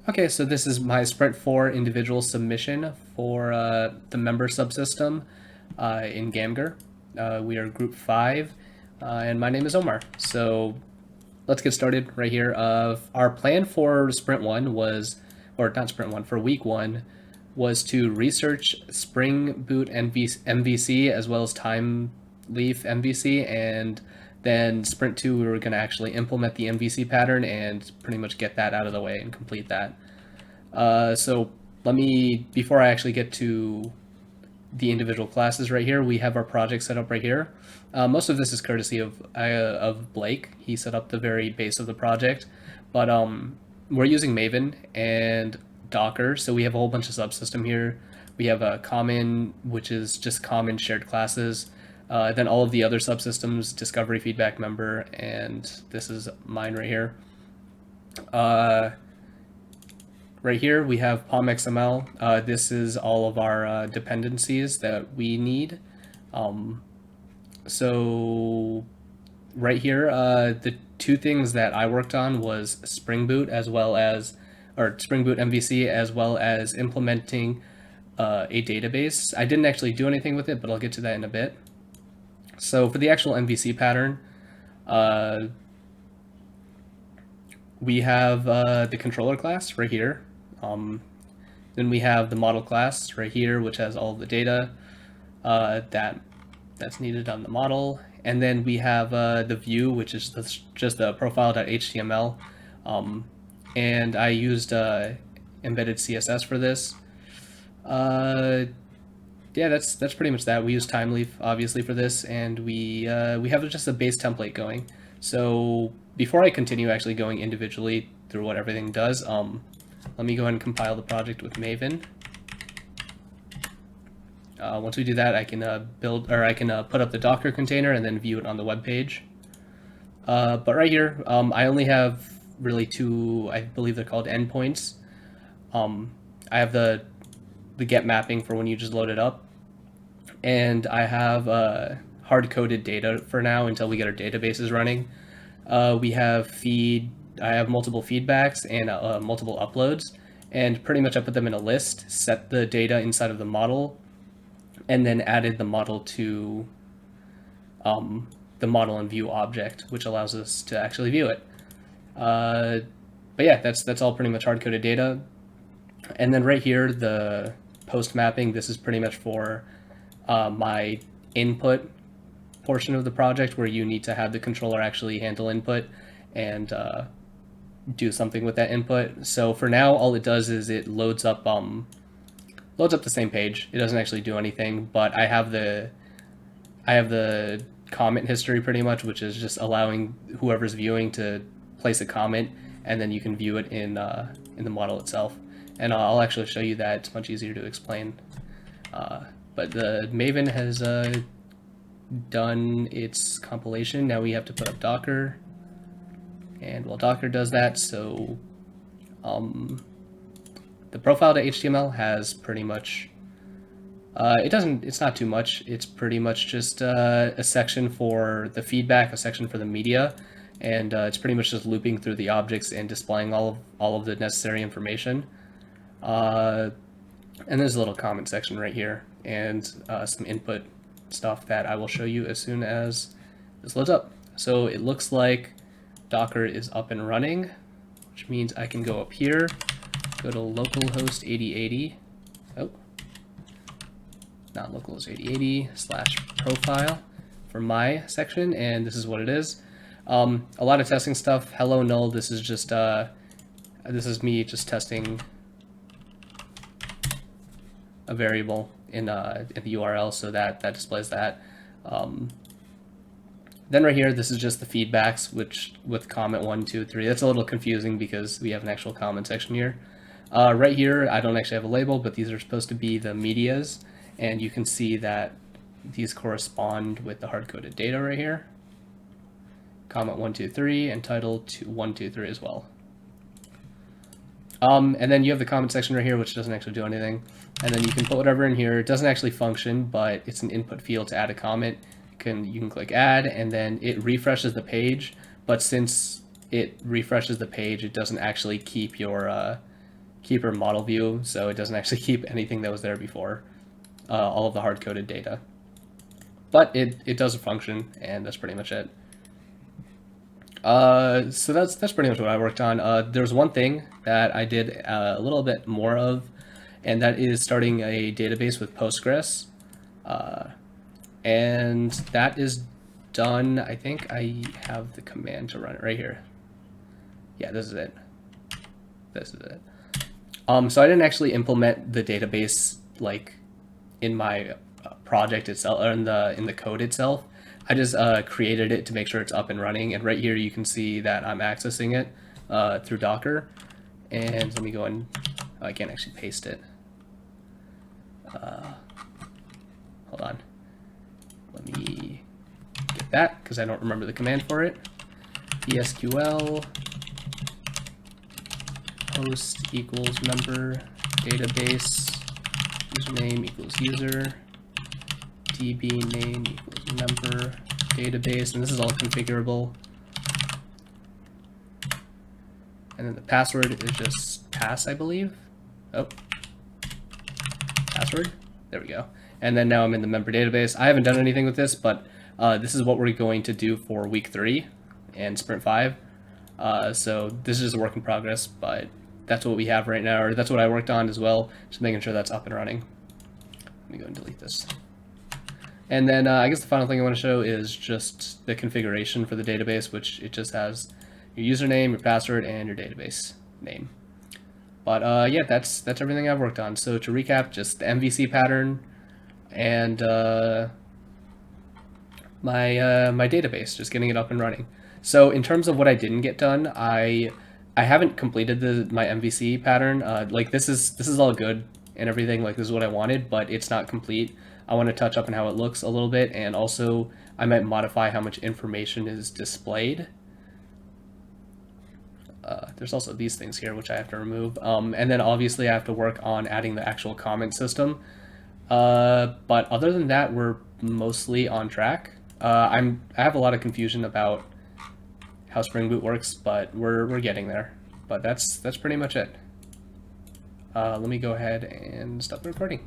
Okay, so this is my Sprint 4 individual submission for the member subsystem in Gamgur. We are group 5, and my name is Omar. So let's get started right here. Our plan for Sprint 1 was, or not Sprint 1, for week 1, was to research Spring Boot MVC as well as Time Leaf MVC, and then Sprint 2 we were going to actually implement the MVC pattern and pretty much get that out of the way and complete that. So before I actually get to the individual classes right here, we have our project set up right here. Most of this is courtesy of Blake. He set up the very base of the project, but we're using Maven and Docker, so we have a whole bunch of subsystem here. We have a common, which is just common shared classes. Then all of the other subsystems, discovery, feedback, member, and this is mine right here. Right here we have POM.xml. This is all of our dependencies that we need. So right here, the two things that I worked on was Spring Boot Spring Boot MVC, as well as implementing a database. I didn't actually do anything with it, but I'll get to that in a bit. So for the actual MVC pattern, we have the controller class right here. Then we have the model class right here, which has all the data that's needed on the model. And then we have the view, which is just the profile.html. And I used embedded CSS for this. Yeah, that's pretty much that. We use Timeleaf obviously for this, and we have just a base template going. So before I continue actually going individually through what everything does, let me go ahead and compile the project with Maven. Once we do that, I can put up the Docker container and then view it on the web page. But right here, I only have really two, I believe they're called endpoints. I have the get mapping for when you just load it up, and I have hard-coded data for now until we get our databases running. We have I have multiple feedbacks and multiple uploads, and pretty much I put them in a list, set the data inside of the model, and then added the model to the model and view object, which allows us to actually view it. But yeah, that's all pretty much hard-coded data. And then right here, the post mapping, this is pretty much for my input portion of the project, where you need to have the controller actually handle input and do something with that input. So for now, all it does is it loads up the same page. It doesn't actually do anything, but I have the comment history pretty much, which is just allowing whoever's viewing to place a comment, and then you can view it in the model itself. And I'll actually show you that. It's much easier to explain. But the Maven has done its compilation. Now we have to put up Docker, and while Docker does that, so the profile.html has pretty much it's not too much. It's pretty much just a section for the feedback, a section for the media, and it's pretty much just looping through the objects and displaying all of the necessary information. And there's a little comment section right here, and some input stuff that I will show you as soon as this loads up. So it looks like Docker is up and running, which means I can go up here, go to localhost 8080. Oh, not localhost 8080/profile for my section, and this is what it is. A lot of testing stuff. Hello null. This is just this is me just testing a variable in the URL, so that displays that. Then right here, this is just the feedbacks, which with comment 1, 2, 3. That's a little confusing because we have an actual comment section here. Right here, I don't actually have a label, but these are supposed to be the medias, and you can see that these correspond with the hard-coded data right here. Comment 1, 2, 3, and title 1, 2, 3 as well. And then you have the comment section right here, which doesn't actually do anything. And then you can put whatever in here. It doesn't actually function, but it's an input field to add a comment. You can click add, and then it refreshes the page. But since it refreshes the page, it doesn't actually keep your keeper model view, so it doesn't actually keep anything that was there before, all of the hard-coded data. But it does function, and that's pretty much it. So that's pretty much what I worked on. There's one thing that I did a little bit more of, and that is starting a database with Postgres. And that is done. I think I have the command to run it right here. Yeah, this is it. This is it. So I didn't actually implement the database like in my project itself or in the code itself. I just created it to make sure it's up and running. And right here you can see that I'm accessing it through Docker. And let me go and I can't actually paste it. Hold on. Let me get that because I don't remember the command for it. ESQL host equals member database username equals user db name equals member database, and this is all configurable. And then the password is just pass, I believe. Oh, password. There we go. And then now I'm in the member database. I haven't done anything with this, but this is what we're going to do for week 3 and sprint 5. So this is a work in progress, but that's what we have right now, or that's what I worked on as well, just making sure that's up and running. Let me go and delete this. And then I guess the final thing I want to show is just the configuration for the database, which it just has your username, your password, and your database name. But yeah, that's everything I've worked on. So to recap, just the MVC pattern and my database, just getting it up and running. So in terms of what I didn't get done, I haven't completed my MVC pattern. Like this is all good and everything. Like this is what I wanted, but it's not complete. I want to touch up on how it looks a little bit, and also I might modify how much information is displayed. There's also these things here which I have to remove, and then obviously I have to work on adding the actual comment system. But other than that, we're mostly on track. I have a lot of confusion about how Spring Boot works, but we're getting there. But that's pretty much it. Let me go ahead and stop the recording.